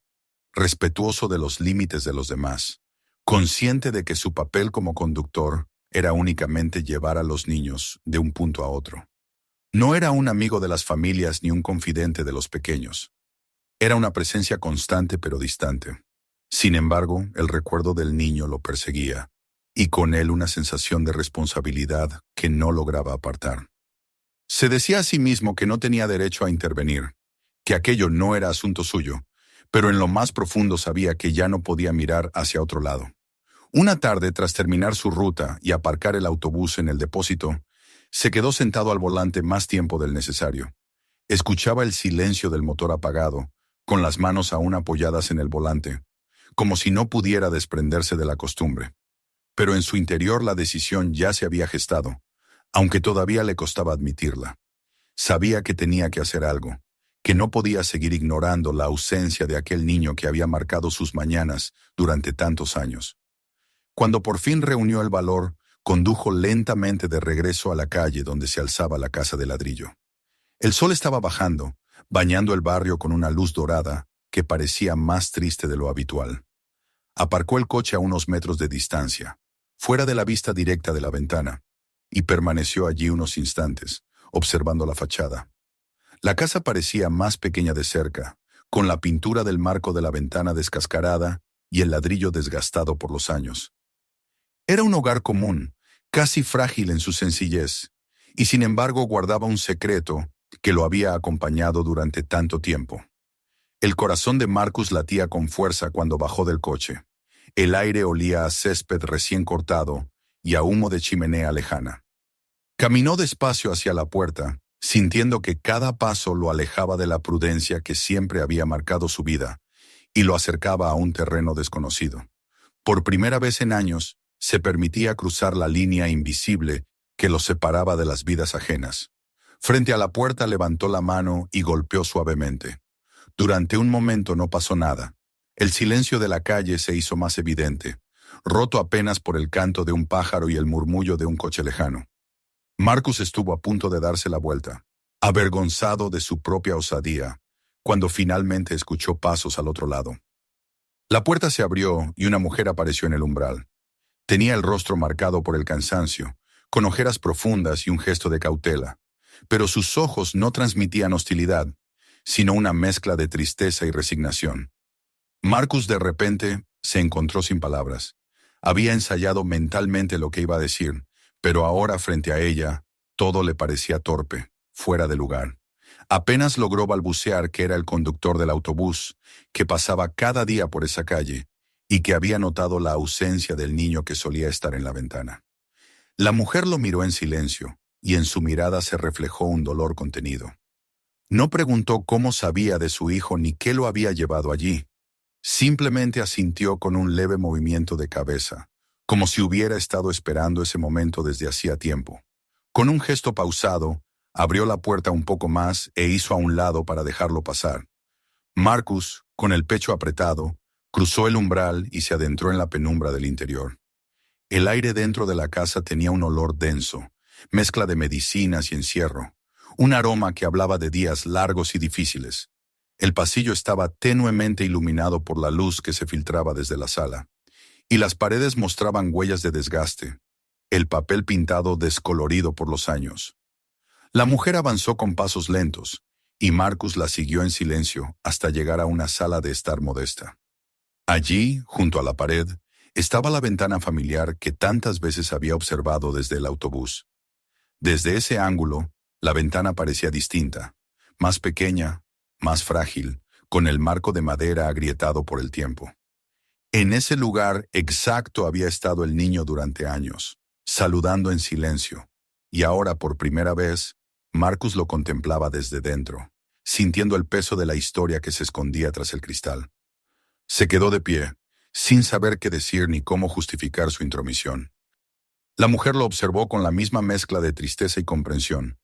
respetuoso de los límites de los demás, consciente de que su papel como conductor era únicamente llevar a los niños de un punto a otro. No era un amigo de las familias ni un confidente de los pequeños. Era una presencia constante pero distante. Sin embargo, el recuerdo del niño lo perseguía, y con él una sensación de responsabilidad que no lograba apartar. Se decía a sí mismo que no tenía derecho a intervenir, que aquello no era asunto suyo, pero en lo más profundo sabía que ya no podía mirar hacia otro lado. Una tarde, tras terminar su ruta y aparcar el autobús en el depósito, se quedó sentado al volante más tiempo del necesario. Escuchaba el silencio del motor apagado, con las manos aún apoyadas en el volante, como si no pudiera desprenderse de la costumbre. Pero en su interior la decisión ya se había gestado, aunque todavía le costaba admitirla. Sabía que tenía que hacer algo, que no podía seguir ignorando la ausencia de aquel niño que había marcado sus mañanas durante tantos años. Cuando por fin reunió el valor, condujo lentamente de regreso a la calle donde se alzaba la casa de ladrillo. El sol estaba bajando, bañando el barrio con una luz dorada que parecía más triste de lo habitual. Aparcó el coche a unos metros de distancia, fuera de la vista directa de la ventana, y permaneció allí unos instantes, observando la fachada. La casa parecía más pequeña de cerca, con la pintura del marco de la ventana descascarada y el ladrillo desgastado por los años. Era un hogar común, casi frágil en su sencillez, y sin embargo guardaba un secreto que lo había acompañado durante tanto tiempo. El corazón de Marcus latía con fuerza cuando bajó del coche. El aire olía a césped recién cortado y a humo de chimenea lejana. Caminó despacio hacia la puerta, sintiendo que cada paso lo alejaba de la prudencia que siempre había marcado su vida y lo acercaba a un terreno desconocido. Por primera vez en años, se permitía cruzar la línea invisible que lo separaba de las vidas ajenas. Frente a la puerta levantó la mano y golpeó suavemente. Durante un momento no pasó nada. El silencio de la calle se hizo más evidente, roto apenas por el canto de un pájaro y el murmullo de un coche lejano. Marcus estuvo a punto de darse la vuelta, avergonzado de su propia osadía, cuando finalmente escuchó pasos al otro lado. La puerta se abrió y una mujer apareció en el umbral. Tenía el rostro marcado por el cansancio, con ojeras profundas y un gesto de cautela, pero sus ojos no transmitían hostilidad, sino una mezcla de tristeza y resignación. Marcus de repente se encontró sin palabras. Había ensayado mentalmente lo que iba a decir, pero ahora frente a ella, todo le parecía torpe, fuera de lugar. Apenas logró balbucear que era el conductor del autobús, que pasaba cada día por esa calle, y que había notado la ausencia del niño que solía estar en la ventana. La mujer lo miró en silencio, y en su mirada se reflejó un dolor contenido. No preguntó cómo sabía de su hijo ni qué lo había llevado allí. Simplemente asintió con un leve movimiento de cabeza, como si hubiera estado esperando ese momento desde hacía tiempo. Con un gesto pausado, abrió la puerta un poco más e hizo a un lado para dejarlo pasar. Marcus, con el pecho apretado, cruzó el umbral y se adentró en la penumbra del interior. El aire dentro de la casa tenía un olor denso, mezcla de medicinas y encierro, un aroma que hablaba de días largos y difíciles. El pasillo estaba tenuemente iluminado por la luz que se filtraba desde la sala, y las paredes mostraban huellas de desgaste, el papel pintado descolorido por los años. La mujer avanzó con pasos lentos, y Marcus la siguió en silencio hasta llegar a una sala de estar modesta. Allí, junto a la pared, estaba la ventana familiar que tantas veces había observado desde el autobús. Desde ese ángulo, la ventana parecía distinta, más pequeña, más frágil, con el marco de madera agrietado por el tiempo. En ese lugar exacto había estado el niño durante años, saludando en silencio, y ahora por primera vez, Marcus lo contemplaba desde dentro, sintiendo el peso de la historia que se escondía tras el cristal. Se quedó de pie, sin saber qué decir ni cómo justificar su intromisión. La mujer lo observó con la misma mezcla de tristeza y comprensión,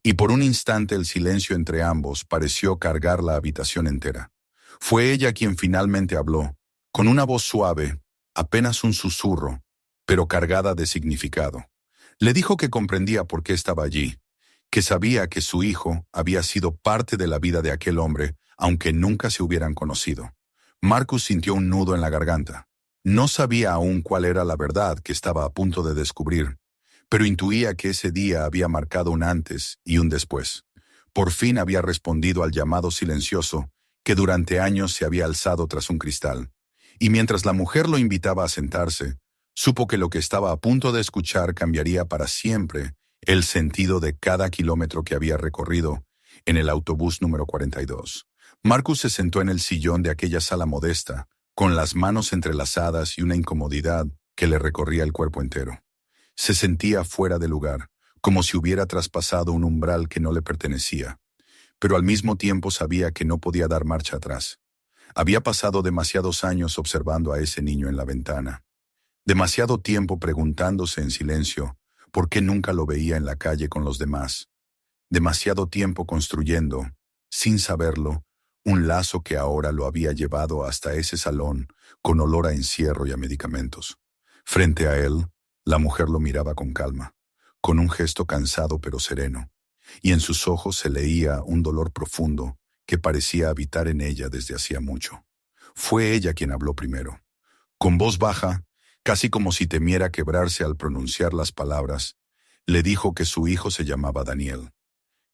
y por un instante el silencio entre ambos pareció cargar la habitación entera. Fue ella quien finalmente habló, con una voz suave, apenas un susurro, pero cargada de significado. Le dijo que comprendía por qué estaba allí, que sabía que su hijo había sido parte de la vida de aquel hombre, aunque nunca se hubieran conocido. Marcus sintió un nudo en la garganta. No sabía aún cuál era la verdad que estaba a punto de descubrir, pero intuía que ese día había marcado un antes y un después. Por fin había respondido al llamado silencioso que durante años se había alzado tras un cristal. Y mientras la mujer lo invitaba a sentarse, supo que lo que estaba a punto de escuchar cambiaría para siempre el sentido de cada kilómetro que había recorrido en el autobús número 42. Marcus se sentó en el sillón de aquella sala modesta, con las manos entrelazadas y una incomodidad que le recorría el cuerpo entero. Se sentía fuera de lugar, como si hubiera traspasado un umbral que no le pertenecía, pero al mismo tiempo sabía que no podía dar marcha atrás. Había pasado demasiados años observando a ese niño en la ventana, demasiado tiempo preguntándose en silencio por qué nunca lo veía en la calle con los demás, demasiado tiempo construyendo, sin saberlo, un lazo que ahora lo había llevado hasta ese salón con olor a encierro y a medicamentos. Frente a él, la mujer lo miraba con calma, con un gesto cansado pero sereno, y en sus ojos se leía un dolor profundo que parecía habitar en ella desde hacía mucho. Fue ella quien habló primero. Con voz baja, casi como si temiera quebrarse al pronunciar las palabras, le dijo que su hijo se llamaba Daniel.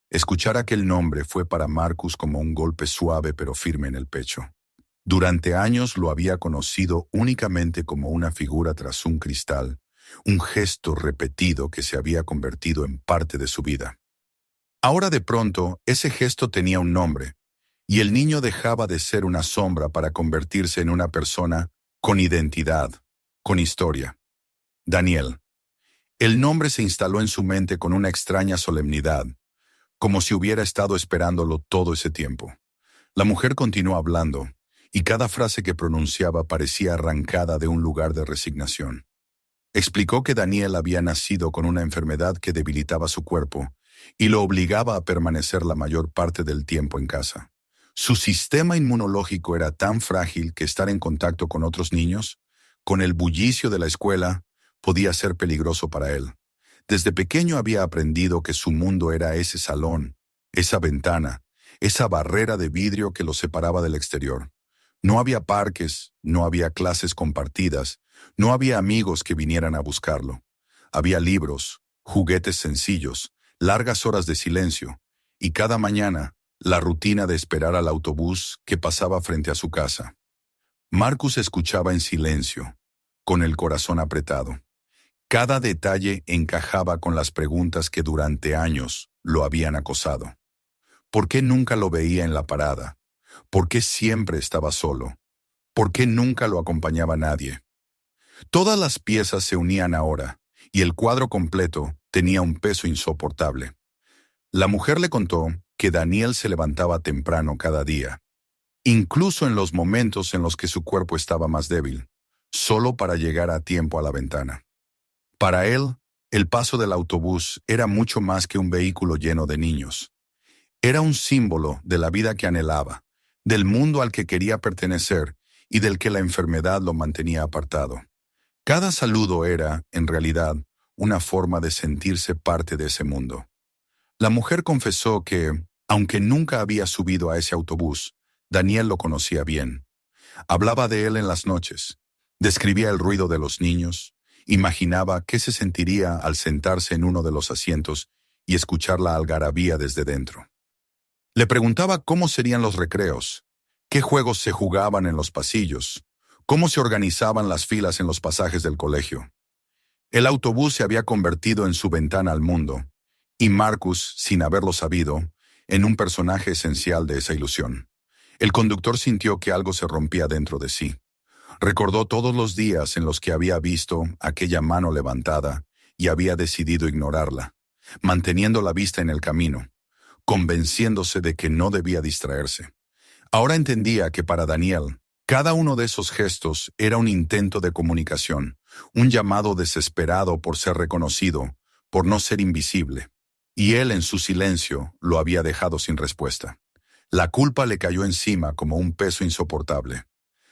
Escuchar aquel nombre fue para Marcus como un golpe suave pero firme en el pecho. Durante años lo había conocido únicamente como una figura tras un cristal, un gesto repetido que se había convertido en parte de su vida. Ahora de pronto, ese gesto tenía un nombre, y el niño dejaba de ser una sombra para convertirse en una persona con identidad, con historia. Daniel. El nombre se instaló en su mente con una extraña solemnidad, como si hubiera estado esperándolo todo ese tiempo. La mujer continuó hablando, y cada frase que pronunciaba parecía arrancada de un lugar de resignación. Explicó que Daniel había nacido con una enfermedad que debilitaba su cuerpo y lo obligaba a permanecer la mayor parte del tiempo en casa. Su sistema inmunológico era tan frágil que estar en contacto con otros niños, con el bullicio de la escuela, podía ser peligroso para él. Desde pequeño había aprendido que su mundo era ese salón, esa ventana, esa barrera de vidrio que lo separaba del exterior. No había parques, no había clases compartidas, no había amigos que vinieran a buscarlo. Había libros, juguetes sencillos, largas horas de silencio, y cada mañana la rutina de esperar al autobús que pasaba frente a su casa. Marcus escuchaba en silencio, con el corazón apretado. Cada detalle encajaba con las preguntas que durante años lo habían acosado. ¿Por qué nunca lo veía en la parada? ¿Por qué siempre estaba solo? ¿Por qué nunca lo acompañaba nadie? Todas las piezas se unían ahora, y el cuadro completo tenía un peso insoportable. La mujer le contó que Daniel se levantaba temprano cada día, incluso en los momentos en los que su cuerpo estaba más débil, solo para llegar a tiempo a la ventana. Para él, el paso del autobús era mucho más que un vehículo lleno de niños. Era un símbolo de la vida que anhelaba, del mundo al que quería pertenecer y del que la enfermedad lo mantenía apartado. Cada saludo era, en realidad, una forma de sentirse parte de ese mundo. La mujer confesó que, aunque nunca había subido a ese autobús, Daniel lo conocía bien. Hablaba de él en las noches, describía el ruido de los niños, imaginaba qué se sentiría al sentarse en uno de los asientos y escuchar la algarabía desde dentro. Le preguntaba cómo serían los recreos, qué juegos se jugaban en los pasillos, cómo se organizaban las filas en los pasajes del colegio. El autobús se había convertido en su ventana al mundo, y Marcus, sin haberlo sabido, en un personaje esencial de esa ilusión. El conductor sintió que algo se rompía dentro de sí. Recordó todos los días en los que había visto aquella mano levantada y había decidido ignorarla, manteniendo la vista en el camino, convenciéndose de que no debía distraerse. Ahora entendía que para Daniel, cada uno de esos gestos era un intento de comunicación, un llamado desesperado por ser reconocido, por no ser invisible. Y él en su silencio lo había dejado sin respuesta. La culpa le cayó encima como un peso insoportable.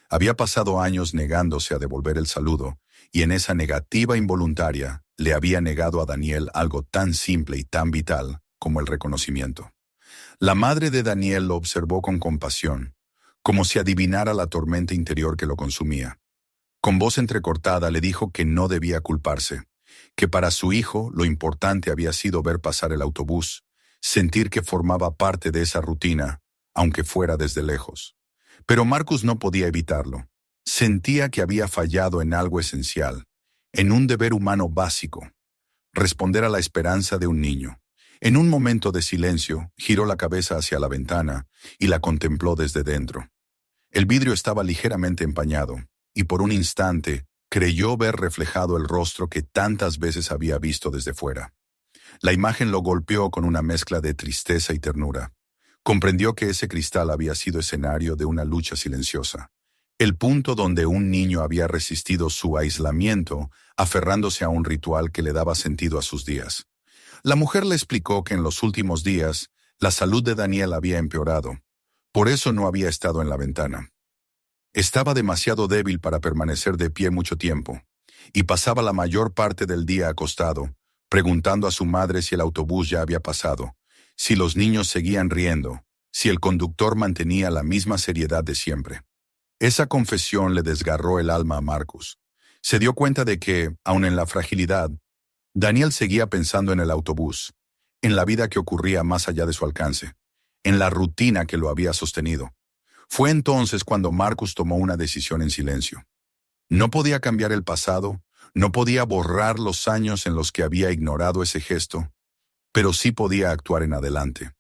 Había pasado años negándose a devolver el saludo, y en esa negativa involuntaria le había negado a Daniel algo tan simple y tan vital como el reconocimiento. La madre de Daniel lo observó con compasión, como si adivinara la tormenta interior que lo consumía. Con voz entrecortada le dijo que no debía culparse, que para su hijo lo importante había sido ver pasar el autobús, sentir que formaba parte de esa rutina, aunque fuera desde lejos. Pero Marcus no podía evitarlo. Sentía que había fallado en algo esencial, en un deber humano básico, responder a la esperanza de un niño. En un momento de silencio, giró la cabeza hacia la ventana y la contempló desde dentro. El vidrio estaba ligeramente empañado, y por un instante creyó ver reflejado el rostro que tantas veces había visto desde fuera. La imagen lo golpeó con una mezcla de tristeza y ternura. Comprendió que ese cristal había sido escenario de una lucha silenciosa, el punto donde un niño había resistido su aislamiento, aferrándose a un ritual que le daba sentido a sus días. La mujer le explicó que en los últimos días la salud de Daniel había empeorado, por eso no había estado en la ventana. Estaba demasiado débil para permanecer de pie mucho tiempo, y pasaba la mayor parte del día acostado, preguntando a su madre si el autobús ya había pasado, si los niños seguían riendo, si el conductor mantenía la misma seriedad de siempre. Esa confesión le desgarró el alma a Marcus. Se dio cuenta de que, aun en la fragilidad, Daniel seguía pensando en el autobús, en la vida que ocurría más allá de su alcance, en la rutina que lo había sostenido. Fue entonces cuando Marcus tomó una decisión en silencio. No podía cambiar el pasado, no podía borrar los años en los que había ignorado ese gesto, pero sí podía actuar en adelante.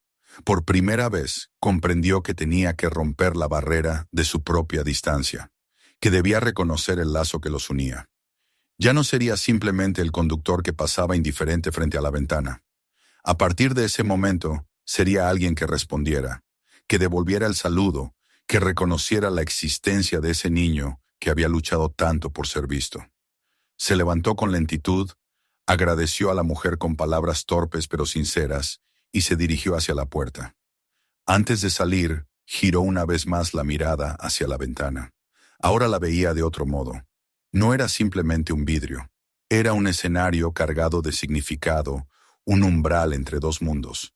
Por primera vez comprendió que tenía que romper la barrera de su propia distancia, que debía reconocer el lazo que los unía. Ya no sería simplemente el conductor que pasaba indiferente frente a la ventana. A partir de ese momento, sería alguien que respondiera, que devolviera el saludo, que reconociera la existencia de ese niño que había luchado tanto por ser visto. Se levantó con lentitud, agradeció a la mujer con palabras torpes pero sinceras y se dirigió hacia la puerta. Antes de salir, giró una vez más la mirada hacia la ventana. Ahora la veía de otro modo. No era simplemente un vidrio. Era un escenario cargado de significado, un umbral entre dos mundos.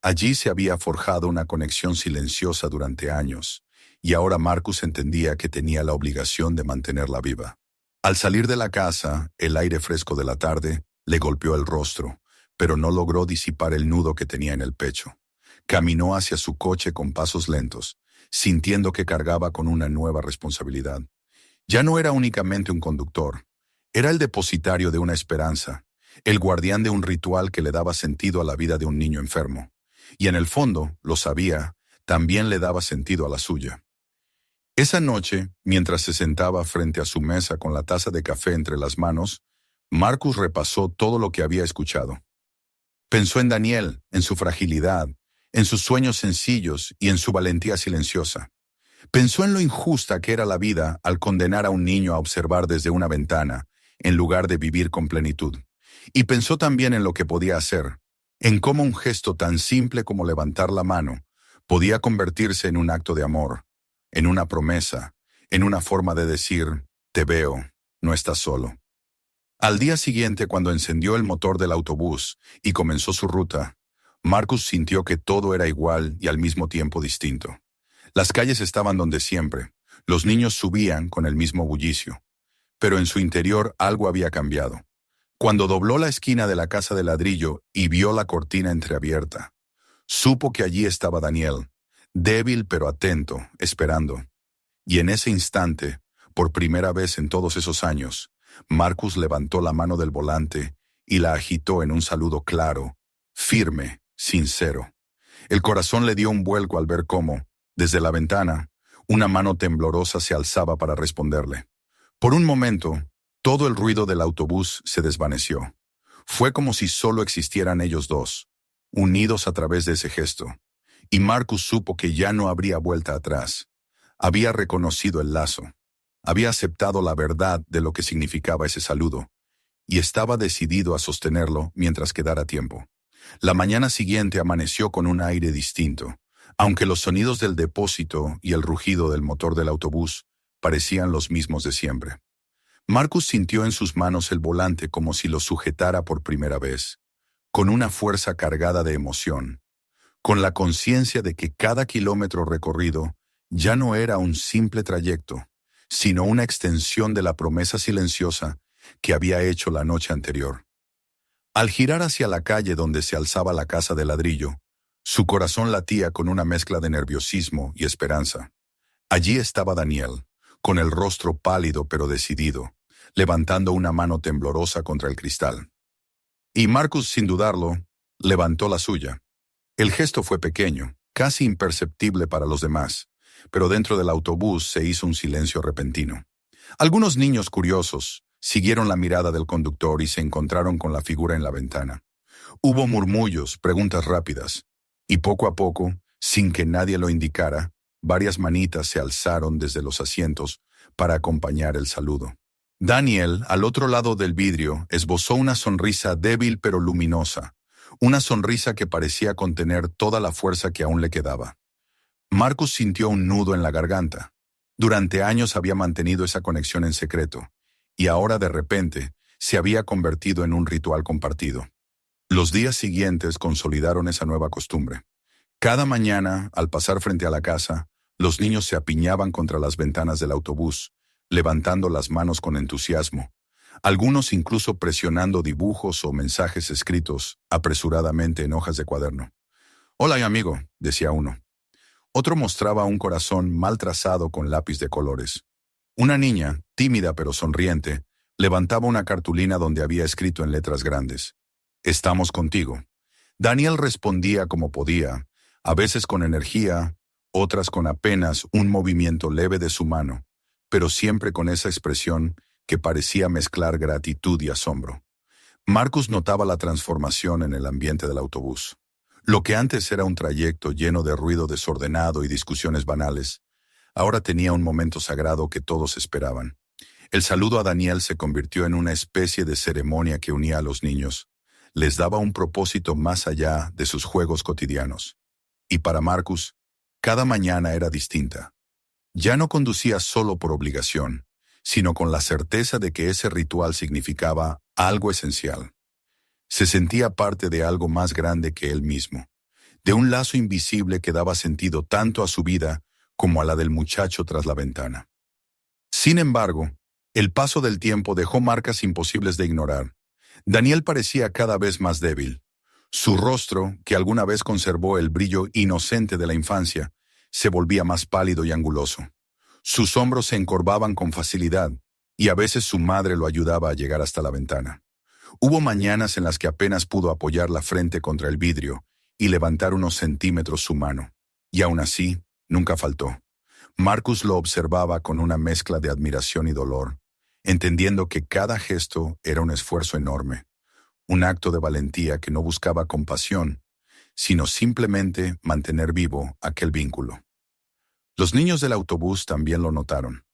Allí se había forjado una conexión silenciosa durante años, y ahora Marcus entendía que tenía la obligación de mantenerla viva. Al salir de la casa, el aire fresco de la tarde le golpeó el rostro, pero no logró disipar el nudo que tenía en el pecho. Caminó hacia su coche con pasos lentos, sintiendo que cargaba con una nueva responsabilidad. Ya no era únicamente un conductor, era el depositario de una esperanza, el guardián de un ritual que le daba sentido a la vida de un niño enfermo. Y en el fondo, lo sabía, también le daba sentido a la suya. Esa noche, mientras se sentaba frente a su mesa con la taza de café entre las manos, Marcus repasó todo lo que había escuchado. Pensó en Daniel, en su fragilidad, en sus sueños sencillos y en su valentía silenciosa. Pensó en lo injusta que era la vida al condenar a un niño a observar desde una ventana, en lugar de vivir con plenitud. Y pensó también en lo que podía hacer, en cómo un gesto tan simple como levantar la mano podía convertirse en un acto de amor, en una promesa, en una forma de decir, te veo, no estás solo. Al día siguiente, cuando encendió el motor del autobús y comenzó su ruta, Marcus sintió que todo era igual y al mismo tiempo distinto. Las calles estaban donde siempre, los niños subían con el mismo bullicio, pero en su interior algo había cambiado. Cuando dobló la esquina de la casa de ladrillo y vio la cortina entreabierta, supo que allí estaba Daniel, débil pero atento, esperando. Y en ese instante, por primera vez en todos esos años, Marcus levantó la mano del volante y la agitó en un saludo claro, firme, sincero. El corazón le dio un vuelco al ver cómo, desde la ventana, una mano temblorosa se alzaba para responderle. Por un momento, todo el ruido del autobús se desvaneció. Fue como si solo existieran ellos dos, unidos a través de ese gesto. Y Marcus supo que ya no habría vuelta atrás. Había reconocido el lazo. Había aceptado la verdad de lo que significaba ese saludo. Y estaba decidido a sostenerlo mientras quedara tiempo. La mañana siguiente amaneció con un aire distinto, aunque los sonidos del depósito y el rugido del motor del autobús parecían los mismos de siempre. Marcus sintió en sus manos el volante como si lo sujetara por primera vez, con una fuerza cargada de emoción, con la conciencia de que cada kilómetro recorrido ya no era un simple trayecto, sino una extensión de la promesa silenciosa que había hecho la noche anterior. Al girar hacia la calle donde se alzaba la casa de ladrillo, su corazón latía con una mezcla de nerviosismo y esperanza. Allí estaba Daniel, con el rostro pálido pero decidido, levantando una mano temblorosa contra el cristal. Y Marcus, sin dudarlo, levantó la suya. El gesto fue pequeño, casi imperceptible para los demás, pero dentro del autobús se hizo un silencio repentino. Algunos niños curiosos siguieron la mirada del conductor y se encontraron con la figura en la ventana. Hubo murmullos, preguntas rápidas, y poco a poco, sin que nadie lo indicara, varias manitas se alzaron desde los asientos para acompañar el saludo. Daniel, al otro lado del vidrio, esbozó una sonrisa débil pero luminosa, una sonrisa que parecía contener toda la fuerza que aún le quedaba. Marcus sintió un nudo en la garganta. Durante años había mantenido esa conexión en secreto, y ahora de repente se había convertido en un ritual compartido. Los días siguientes consolidaron esa nueva costumbre. Cada mañana, al pasar frente a la casa, los niños se apiñaban contra las ventanas del autobús, levantando las manos con entusiasmo, algunos incluso presionando dibujos o mensajes escritos apresuradamente en hojas de cuaderno. «Hola, amigo», decía uno. Otro mostraba un corazón mal trazado con lápiz de colores. Una niña, tímida pero sonriente, levantaba una cartulina donde había escrito en letras grandes: «Estamos contigo». Daniel respondía como podía, a veces con energía, otras con apenas un movimiento leve de su mano, pero siempre con esa expresión que parecía mezclar gratitud y asombro. Marcus notaba la transformación en el ambiente del autobús. Lo que antes era un trayecto lleno de ruido desordenado y discusiones banales, ahora tenía un momento sagrado que todos esperaban. El saludo a Daniel se convirtió en una especie de ceremonia que unía a los niños. Les daba un propósito más allá de sus juegos cotidianos. Y para Marcus, cada mañana era distinta. Ya no conducía solo por obligación, sino con la certeza de que ese ritual significaba algo esencial. Se sentía parte de algo más grande que él mismo, de un lazo invisible que daba sentido tanto a su vida como a la del muchacho tras la ventana. Sin embargo, el paso del tiempo dejó marcas imposibles de ignorar. Daniel parecía cada vez más débil. Su rostro, que alguna vez conservó el brillo inocente de la infancia, se volvía más pálido y anguloso. Sus hombros se encorvaban con facilidad, y a veces su madre lo ayudaba a llegar hasta la ventana. Hubo mañanas en las que apenas pudo apoyar la frente contra el vidrio y levantar unos centímetros su mano, y aún así, nunca faltó. Marcus lo observaba con una mezcla de admiración y dolor, entendiendo que cada gesto era un esfuerzo enorme, un acto de valentía que no buscaba compasión, sino simplemente mantener vivo aquel vínculo. Los niños del autobús también lo notaron.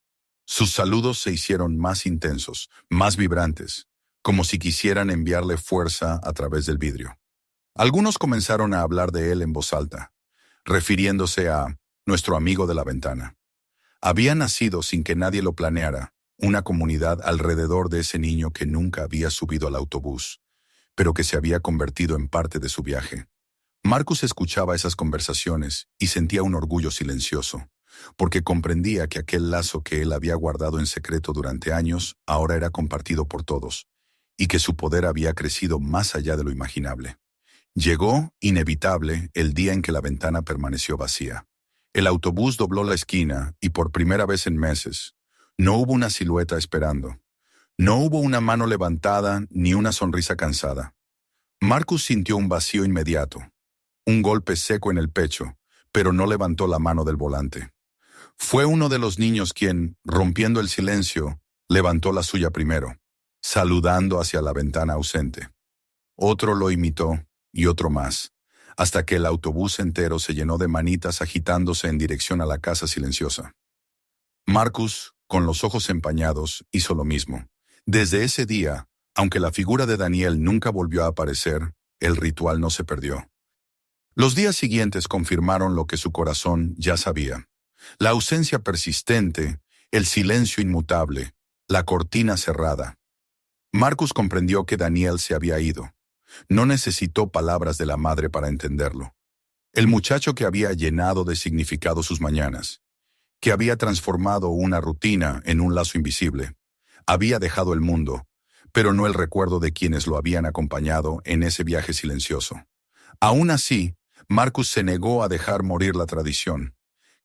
Sus saludos se hicieron más intensos, más vibrantes, como si quisieran enviarle fuerza a través del vidrio. Algunos comenzaron a hablar de él en voz alta, refiriéndose a nuestro amigo de la ventana. Había nacido sin que nadie lo planeara, una comunidad alrededor de ese niño que nunca había subido al autobús, pero que se había convertido en parte de su viaje. Marcus escuchaba esas conversaciones y sentía un orgullo silencioso, porque comprendía que aquel lazo que él había guardado en secreto durante años ahora era compartido por todos, y que su poder había crecido más allá de lo imaginable. Llegó, inevitable, el día en que la ventana permaneció vacía. El autobús dobló la esquina y por primera vez en meses, no hubo una silueta esperando. No hubo una mano levantada ni una sonrisa cansada. Marcus sintió un vacío inmediato, un golpe seco en el pecho, pero no levantó la mano del volante. Fue uno de los niños quien, rompiendo el silencio, levantó la suya primero, saludando hacia la ventana ausente. Otro lo imitó, y otro más, hasta que el autobús entero se llenó de manitas agitándose en dirección a la casa silenciosa. Marcus, con los ojos empañados, hizo lo mismo. Desde ese día, aunque la figura de Daniel nunca volvió a aparecer, el ritual no se perdió. Los días siguientes confirmaron lo que su corazón ya sabía. La ausencia persistente, el silencio inmutable, la cortina cerrada. Marcus comprendió que Daniel se había ido. No necesitó palabras de la madre para entenderlo. El muchacho que había llenado de significado sus mañanas, que había transformado una rutina en un lazo invisible, había dejado el mundo, pero no el recuerdo de quienes lo habían acompañado en ese viaje silencioso. Aún así, Marcus se negó a dejar morir la tradición.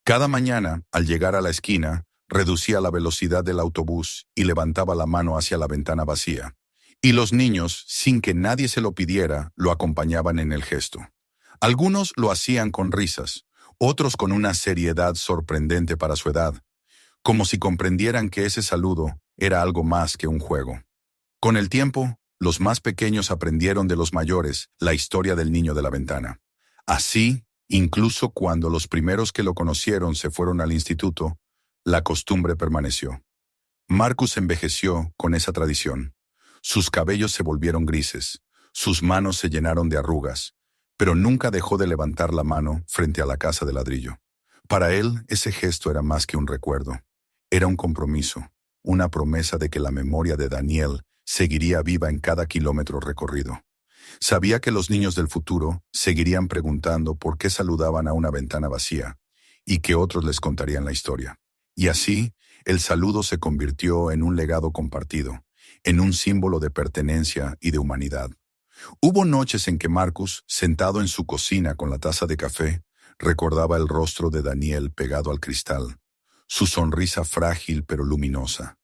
Cada mañana, al llegar a la esquina, reducía la velocidad del autobús y levantaba la mano hacia la ventana vacía. Y los niños, sin que nadie se lo pidiera, lo acompañaban en el gesto. Algunos lo hacían con risas, otros con una seriedad sorprendente para su edad, como si comprendieran que ese saludo era algo más que un juego. Con el tiempo, los más pequeños aprendieron de los mayores la historia del niño de la ventana. Así, incluso cuando los primeros que lo conocieron se fueron al instituto, la costumbre permaneció. Marcus envejeció con esa tradición. Sus cabellos se volvieron grises, sus manos se llenaron de arrugas, pero nunca dejó de levantar la mano frente a la casa de ladrillo. Para él, ese gesto era más que un recuerdo. Era un compromiso, una promesa de que la memoria de Daniel seguiría viva en cada kilómetro recorrido. Sabía que los niños del futuro seguirían preguntando por qué saludaban a una ventana vacía, y que otros les contarían la historia. Y así, el saludo se convirtió en un legado compartido, en un símbolo de pertenencia y de humanidad. Hubo noches en que Marcus, sentado en su cocina con la taza de café, recordaba el rostro de Daniel pegado al cristal, su sonrisa frágil pero luminosa,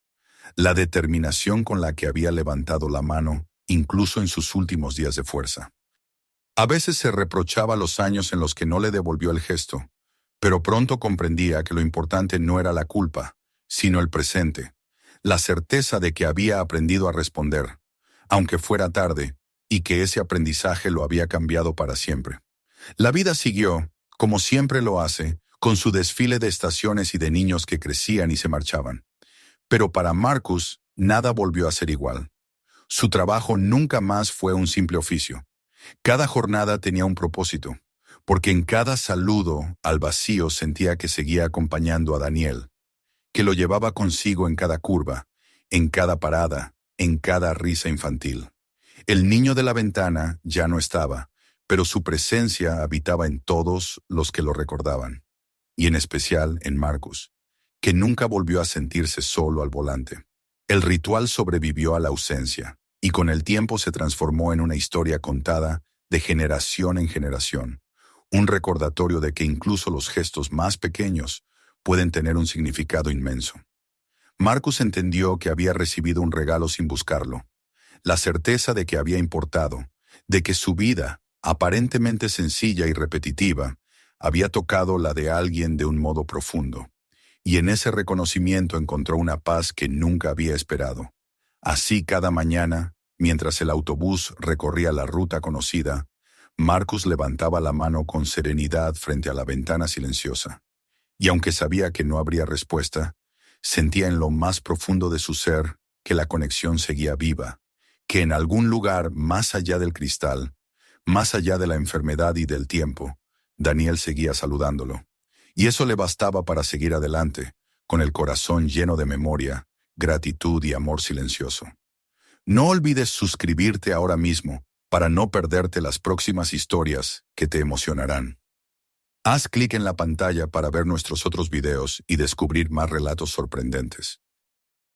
la determinación con la que había levantado la mano, incluso en sus últimos días de fuerza. A veces se reprochaba los años en los que no le devolvió el gesto, pero pronto comprendía que lo importante no era la culpa, sino el presente, la certeza de que había aprendido a responder, aunque fuera tarde, y que ese aprendizaje lo había cambiado para siempre. La vida siguió, como siempre lo hace, con su desfile de estaciones y de niños que crecían y se marchaban. Pero para Marcus, nada volvió a ser igual. Su trabajo nunca más fue un simple oficio. Cada jornada tenía un propósito, porque en cada saludo al vacío sentía que seguía acompañando a Daniel, que lo llevaba consigo en cada curva, en cada parada, en cada risa infantil. El niño de la ventana ya no estaba, pero su presencia habitaba en todos los que lo recordaban, y en especial en Marcus, que nunca volvió a sentirse solo al volante. El ritual sobrevivió a la ausencia, y con el tiempo se transformó en una historia contada de generación en generación, un recordatorio de que incluso los gestos más pequeños pueden tener un significado inmenso. Marcus entendió que había recibido un regalo sin buscarlo, la certeza de que había importado, de que su vida, aparentemente sencilla y repetitiva, había tocado la de alguien de un modo profundo, y en ese reconocimiento encontró una paz que nunca había esperado. Así cada mañana, mientras el autobús recorría la ruta conocida, Marcus levantaba la mano con serenidad frente a la ventana silenciosa, y aunque sabía que no habría respuesta, sentía en lo más profundo de su ser que la conexión seguía viva, que en algún lugar más allá del cristal, más allá de la enfermedad y del tiempo, Daniel seguía saludándolo. Y eso le bastaba para seguir adelante, con el corazón lleno de memoria, gratitud y amor silencioso. No olvides suscribirte ahora mismo para no perderte las próximas historias que te emocionarán. Haz clic en la pantalla para ver nuestros otros videos y descubrir más relatos sorprendentes.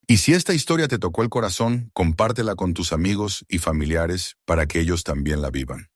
Y si esta historia te tocó el corazón, compártela con tus amigos y familiares para que ellos también la vivan.